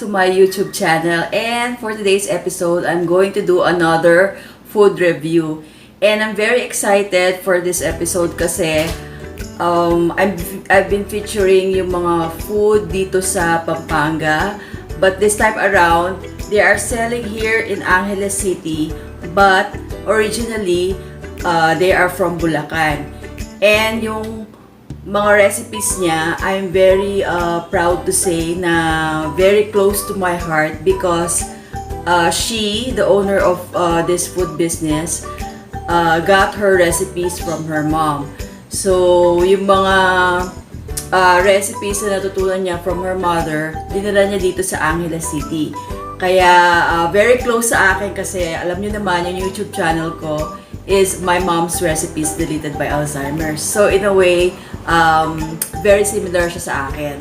to my YouTube channel, and for today's episode, I'm going to do another food review. And I'm very excited for this episode kasi I've been featuring yung mga food dito sa Pampanga, but this time around, they are selling here in Angeles City, but originally, they are from Bulacan. And yung mga recipes niya, I'm very proud to say na very close to my heart because she, the owner of this food business, got her recipes from her mom. So, yung mga recipes na natutunan niya from her mother, dinala niya dito sa Angeles City. Kaya, very close sa akin kasi alam niyo naman, yung YouTube channel ko is my mom's recipes deleted by Alzheimer's. So, in a way, very similar siya sa akin.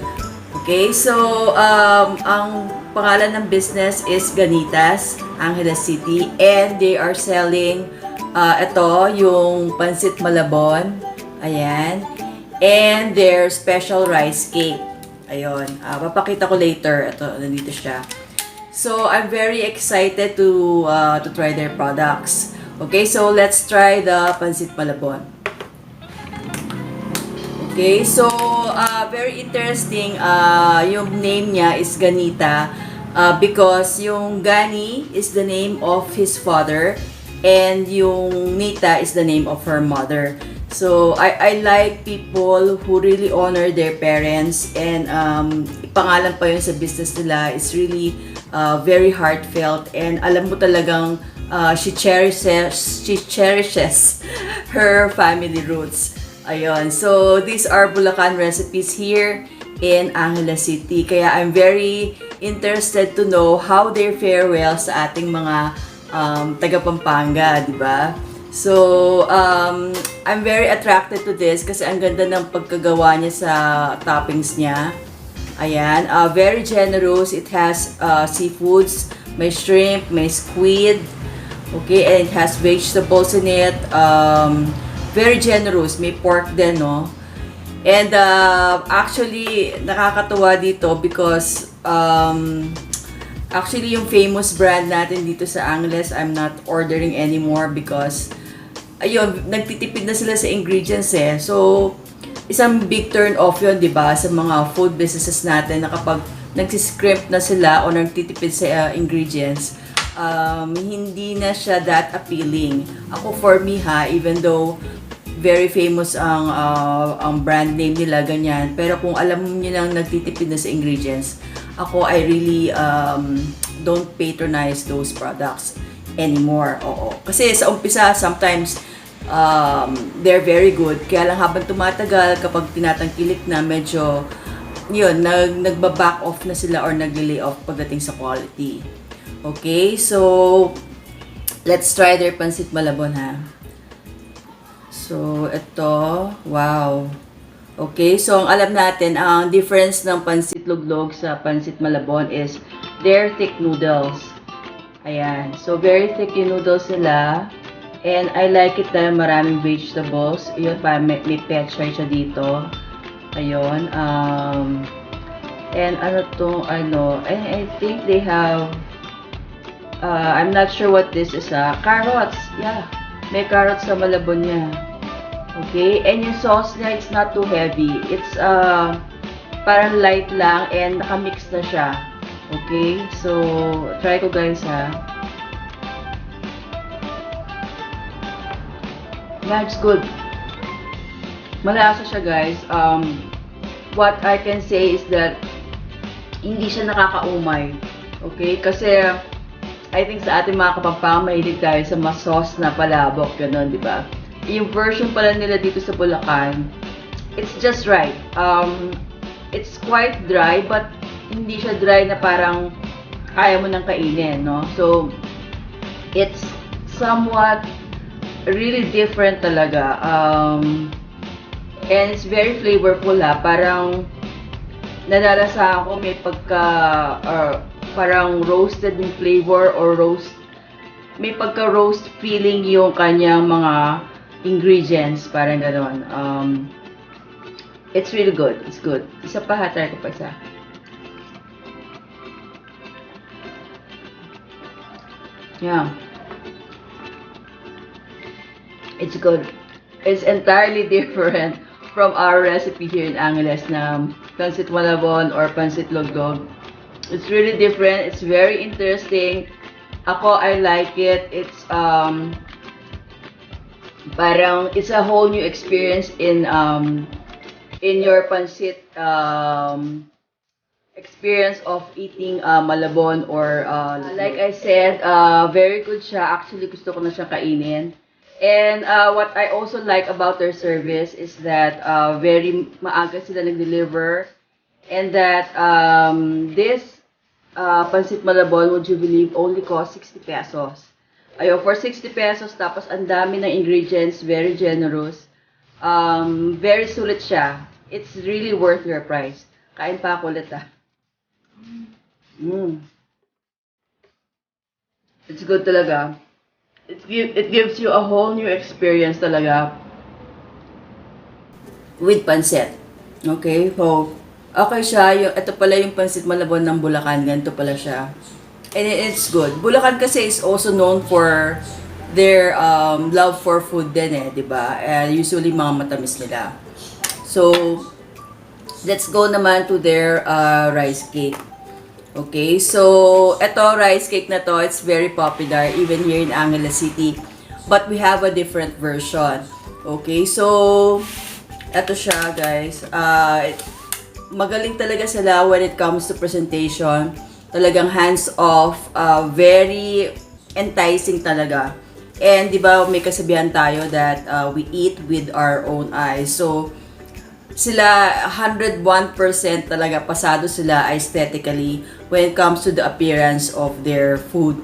Okay, so, ang pangalan ng business is Ganitas, Angeles City, and they are selling ito, yung Pansit Malabon, ayan, and their special rice cake. Ayun, papakita ko later. Ito, nandito siya. So, I'm very excited to try their products. Okay, so let's try the Pansit Malabon. Okay, so very interesting. Yung name niya is Ganita because yung Gani is the name of his father and yung Nita is the name of her mother. So I like people who really honor their parents, and pangalan pa yun sa business nila is really very heartfelt, and alam mo talagang she cherishes her family roots. Ayun. So, these are Bulacan recipes here in Angeles City. Kaya I'm very interested to know how they fare well sa ating mga taga Pampanga, di ba? So, I'm very attracted to this kasi ang ganda ng pagkagawa niya sa toppings niya. Ayan. Very generous. It has seafoods. May shrimp, may squid. Okay, and it has vegetables in it. Very generous. May pork din, no? And actually, nakakatuwa dito because actually yung famous brand natin dito sa Angeles, I'm not ordering anymore because ayun, nagtitipid na sila sa ingredients eh. So, isang big turn off yun, di ba, sa mga food businesses natin na kapag nagsiscrimp na sila o nagtitipid sa ingredients, hindi na siya that appealing. Ako, for me ha, even though very famous ang brand name nila, ganyan, pero kung alam niyo nang nagtitipid na sa ingredients, ako, I really don't patronize those products anymore. Oo. Kasi sa umpisa, sometimes they're very good. Kaya lang habang tumatagal, kapag tinatangkilik na, medyo yun, nagba-back off na sila or nag-lay off pagdating sa quality. Okay, so let's try their Pansit Malabon ha. So, ito, wow. Okay, so ang alam natin, ang difference ng Pansit Luglog sa Pansit Malabon is their thick noodles. Ayan, so very thick yung noodles nila. And I like it dahil maraming vegetables. Yun pa, may pechay siya dito. Ayun, and ano to, I think they have, I'm not sure what this is, carrots, yeah. May carrots sa malabon niya. Okay, and yung sauce niya, it's not too heavy. It's parang light lang and nakamix na siya. Okay, so try ko guys ha. Yeah, it's good. Malasa siya guys. What I can say is that hindi siya nakakaumay. Okay, kasi I think sa ating mga Kapampangan, mahilig tayo sa mas sauce na palabok, gano'n, di ba? Yung version pala nila dito sa Bulacan, it's just right. It's quite dry, but hindi siya dry na parang kaya mo nang kainin, no? So, it's somewhat really different talaga. And it's very flavorful ha. Parang nadalasahan ko may pagka parang roasted yung flavor or may pagka-roast feeling yung kanyang mga ingredients, parang gano'n. It's really good. It's good. Isa pa ha, try ko pa isa. Yeah, it's good. It's entirely different from our recipe here in Angeles na pancit malabon or pancit logdog. It's really different. It's very interesting. Ako, I like it. It's parang it's a whole new experience in your pancit experience of eating malabon or like I said, very good siya. Actually, gusto ko na siyang kainin. And what I also like about their service is that very maaga sila nag-deliver and that this pancit malabon, would you believe, only cost 60 pesos. Ayo, for 60 pesos, tapos ang dami ng ingredients, very generous. Very sulit siya. It's really worth your price. Kain pa ako ulit ah. Mm. It's good talaga. It gives you a whole new experience talaga with pancit. Okay, so okay siya. Ito pala yung pancit malabon ng Bulacan. Ganito pala siya. And it's good. Bulacan kasi is also known for their love for food din eh, di ba? Usually mga matamis nila. So, let's go naman to their rice cake. Okay, so ito rice cake na to, it's very popular even here in Angeles City. But we have a different version. Okay, so ito siya guys. Magaling talaga sila when it comes to presentation. Talagang hands-off, very enticing talaga. And di ba may kasabihan tayo that we eat with our own eyes. So sila 101% talaga pasado sila aesthetically when it comes to the appearance of their food.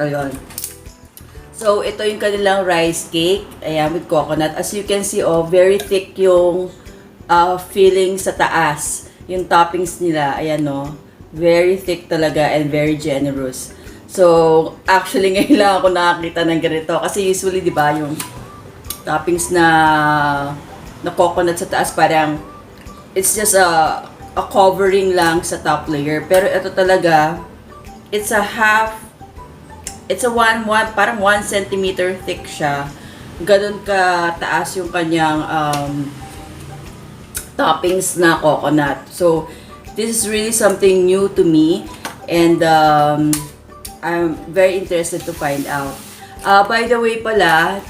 Ayun. So ito yung kanilang rice cake. Ayan, with coconut. As you can see, oh, very thick yung filling sa taas. Yung toppings nila, ayan no. Very thick talaga and very generous. So, actually ngayon lang ako nakakita ng ganito. Kasi usually, di ba, yung toppings na coconut sa taas, parang it's just a covering lang sa top layer. Pero ito talaga, it's a parang 1 centimeter thick siya. Ganun ka taas yung kanyang toppings na coconut. So, this is really something new to me. And I'm very interested to find out. By the way pala,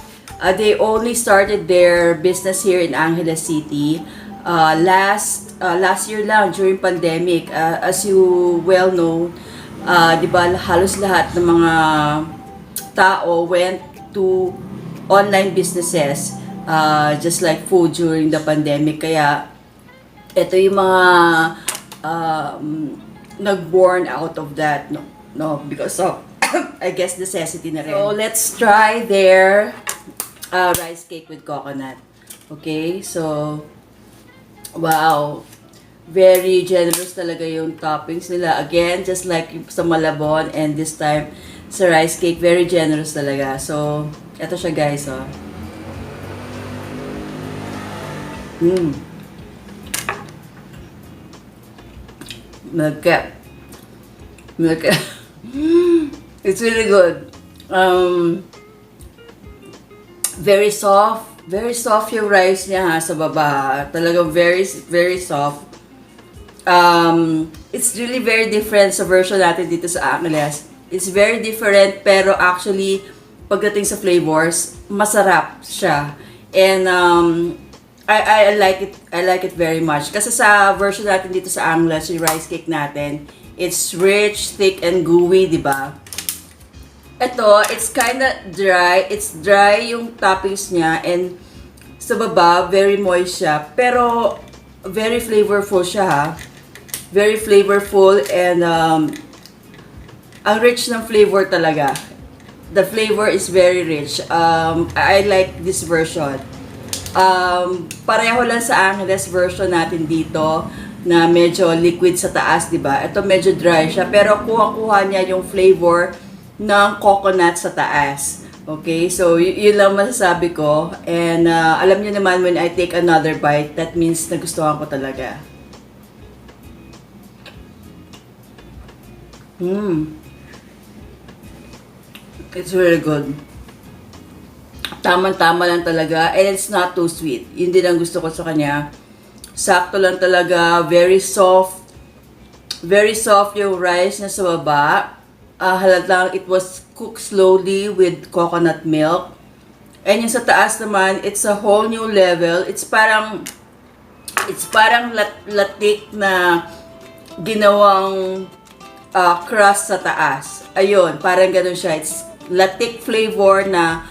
they only started their business here in Angeles City last year lang during pandemic. As you well know, di ba halos lahat ng mga tao went to online businesses just like food during the pandemic. Kaya ito yung mga nag-born out of that, no because of I guess necessity na rin. So let's try their rice cake with coconut. Okay, so wow, very generous talaga yung toppings nila. Again, just like sa malabon, and this time sa rice cake, very generous talaga. So eto siya guys, oh. Milk. It's really good. Very soft yung rice niya ha, sa baba. Talagang very soft. It's really very different sa version natin dito sa Angeles. It's very different, pero actually, pagdating sa flavors, masarap siya. And I like it very much. Kasi sa version natin dito sa Angeles, yung rice cake natin, it's rich, thick, and gooey, di ba? Ito, it's kinda dry. It's dry yung toppings niya, and sa baba, very moist siya. Pero, very flavorful siya ha. Very flavorful, and ang rich ng flavor talaga. The flavor is very rich. I like this version. Pareho lang sa Angeles version natin dito na medyo liquid sa taas, di ba? Ito medyo dry siya, pero kuha-kuha niya yung flavor ng coconut sa taas. Okay, so yun lang masasabi ko. And alam niyo naman, when I take another bite, that means nagustuhan ko talaga. It's really good. Tama-tama lang talaga. And it's not too sweet. Yun din ang gusto ko sa kanya. Sakto lang talaga. Very soft. Very soft yung rice na sa baba. Halatang it was cooked slowly with coconut milk. And yung sa taas naman, it's a whole new level. It's parang latik na ginawang crust sa taas. Ayun, parang ganun siya. It's latik flavor na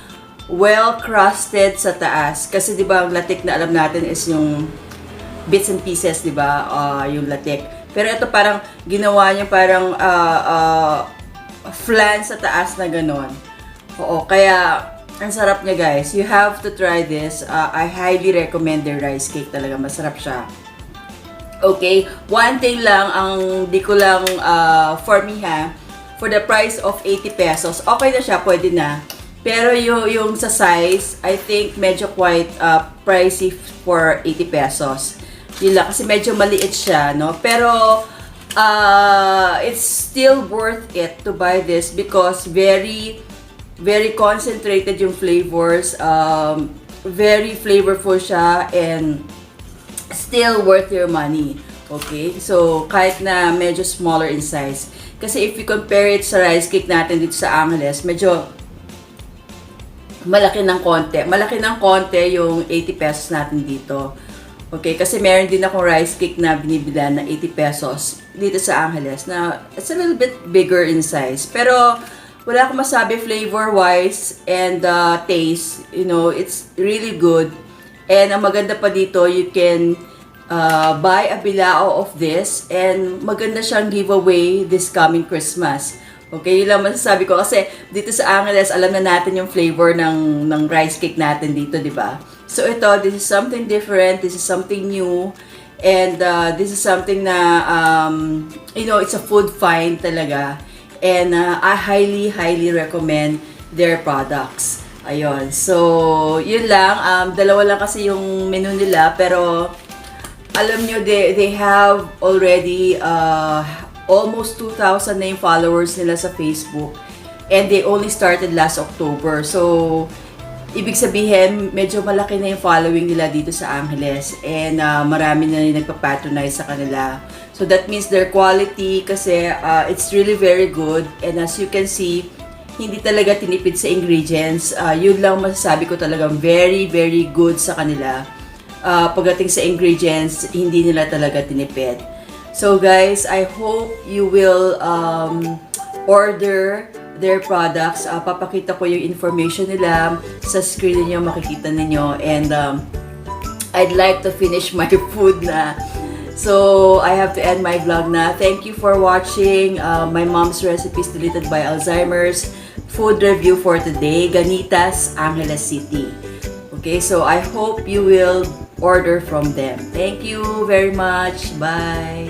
well-crusted sa taas. Kasi di ba ang latik na alam natin is yung bits and pieces, di ba? Yung latik. Pero ito parang ginawa niya parang flan sa taas na ganon. Oo, kaya ang sarap niya guys. You have to try this. I highly recommend their rice cake talaga. Masarap siya. Okay, one thing lang ang di ko lang for me ha. For the price of 80 pesos, okay na siya, pwede na. Pero yung sa size, I think medyo quite pricey for 80 pesos. Yun lang, kasi medyo maliit siya, no? Pero, it's still worth it to buy this because very, very concentrated yung flavors. Very flavorful siya and still worth your money. Okay? So, kahit na medyo smaller in size. Kasi if you compare it sa rice cake natin dito sa Angeles, medyo malaki ng konti. Malaki ng konti yung 80 pesos natin dito. Okay, kasi meron din akong rice cake na binibilan na 80 pesos dito sa Angeles na it's a little bit bigger in size. Pero wala akong masabi flavor-wise and taste. You know, it's really good. And ang maganda pa dito, you can buy a bilao of this and maganda siyang giveaway this coming Christmas. Okay, yun lang masasabi ko kasi dito sa Angeles, alam na natin yung flavor ng rice cake natin dito, di ba? So ito, this is something different, this is something new, and this is something na, you know, it's a food find talaga. And I highly, highly recommend their products. Ayun, so yun lang, dalawa lang kasi yung menu nila, pero alam nyo, they have already almost 2,000 na yung followers nila sa Facebook. And they only started last October. So, ibig sabihin, medyo malaki na yung following nila dito sa Angeles. And marami na yung nagpa-patronize sa kanila. So, that means their quality kasi it's really very good. And as you can see, hindi talaga tinipid sa ingredients. Yun lang masasabi ko talagang very, very good sa kanila. Pagdating sa ingredients, hindi nila talaga tinipid. So guys, I hope you will order their products. Papakita ko yung information nila sa screen niyo, makikita ninyo. And I'd like to finish my food na. So I have to end my vlog na. Thank you for watching my mom's recipes deleted by Alzheimer's food review for today, Ganitas, Angeles City. Okay, so I hope you will order from them. Thank you very much. Bye.